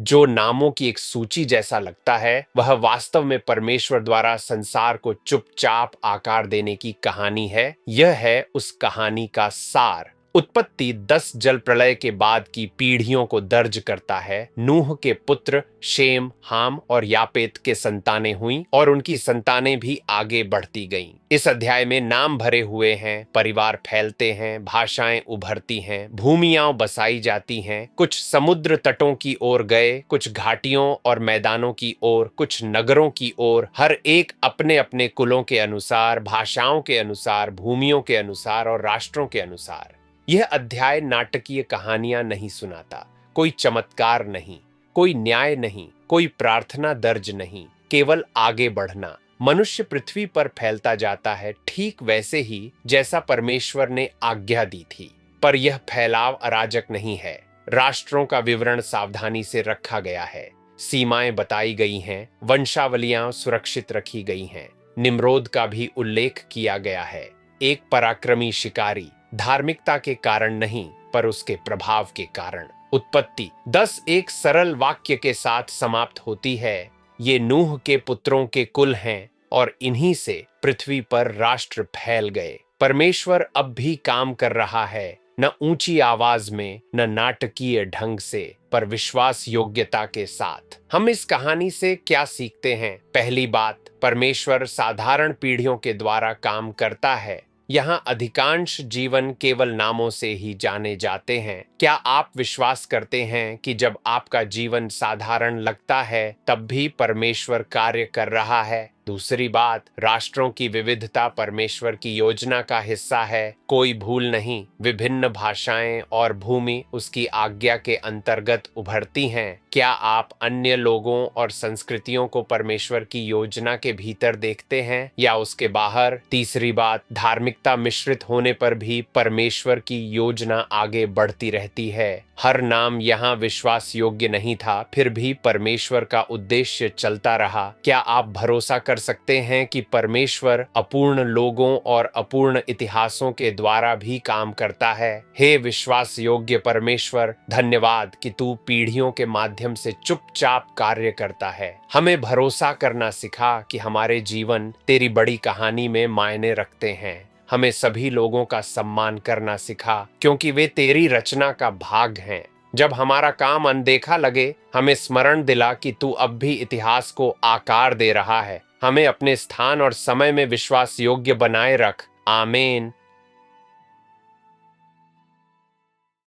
जो नामों की एक सूची जैसा लगता है, वह वास्तव में परमेश्वर द्वारा संसार को चुपचाप आकार देने की कहानी है। यह है उस कहानी का सार। उत्पत्ति 10 जल प्रलय के बाद की पीढ़ियों को दर्ज करता है। नूह के पुत्र शेम, हाम और यापेत के संतानें हुईं और उनकी संतानें भी आगे बढ़ती गईं। इस अध्याय में नाम भरे हुए हैं, परिवार फैलते हैं, भाषाएं उभरती हैं, भूमियां बसाई जाती हैं। कुछ समुद्र तटों की ओर गए, कुछ घाटियों और मैदानों की ओर, कुछ नगरों की ओर। हर एक अपने अपने कुलों के अनुसार, भाषाओं के अनुसार, भूमियों के अनुसार और राष्ट्रों के अनुसार। यह अध्याय नाटकीय कहानियां नहीं सुनाता। कोई चमत्कार नहीं, कोई न्याय नहीं, कोई प्रार्थना दर्ज नहीं, केवल आगे बढ़ना। मनुष्य पृथ्वी पर फैलता जाता है, ठीक वैसे ही जैसा परमेश्वर ने आज्ञा दी थी। पर यह फैलाव अराजक नहीं है। राष्ट्रों का विवरण सावधानी से रखा गया है, सीमाएं बताई गई हैं, वंशावलियां सुरक्षित रखी गई हैं। निम्रोद का भी उल्लेख किया गया है, एक पराक्रमी शिकारी, धार्मिकता के कारण नहीं पर उसके प्रभाव के कारण। उत्पत्ति 10 एक सरल वाक्य के साथ समाप्त होती है। ये नूह के पुत्रों के कुल हैं और इन्हीं से पृथ्वी पर राष्ट्र फैल गए। परमेश्वर अब भी काम कर रहा है, न ऊंची आवाज में, न नाटकीय ढंग से, पर विश्वास योग्यता के साथ। हम इस कहानी से क्या सीखते हैं? पहली बात, परमेश्वर साधारण पीढ़ियों के द्वारा काम करता है। यहाँ अधिकांश जीवन केवल नामों से ही जाने जाते हैं। क्या आप विश्वास करते हैं कि जब आपका जीवन साधारण लगता है तब भी परमेश्वर कार्य कर रहा है? दूसरी बात, राष्ट्रों की विविधता परमेश्वर की योजना का हिस्सा है। कोई भूल नहीं, विभिन्न भाषाएं और भूमि उसकी आज्ञा के अंतर्गत उभरती हैं। क्या आप अन्य लोगों और संस्कृतियों को परमेश्वर की योजना के भीतर देखते हैं या उसके बाहर? तीसरी बात, धार्मिकता मिश्रित होने पर भी परमेश्वर की योजना आगे बढ़ती रहती है। हर नाम यहाँ विश्वास योग्य नहीं था, फिर भी परमेश्वर का उद्देश्य चलता रहा। क्या आप भरोसा कर सकते हैं कि परमेश्वर अपूर्ण लोगों और अपूर्ण इतिहासों के द्वारा भी काम करता है? हे विश्वास योग्य परमेश्वर, धन्यवाद कि तू पीढ़ियों के माध्यम से चुपचाप कार्य करता है। हमें भरोसा करना सिखा कि हमारे जीवन तेरी बड़ी कहानी में मायने रखते हैं। हमें सभी लोगों का सम्मान करना सिखा क्योंकि वे तेरी रचना का भाग हैं। जब हमारा काम अनदेखा लगे, हमें स्मरण दिला कि तू अब भी इतिहास को आकार दे रहा है। हमें अपने स्थान और समय में विश्वास योग्य बनाए रख। आमीन।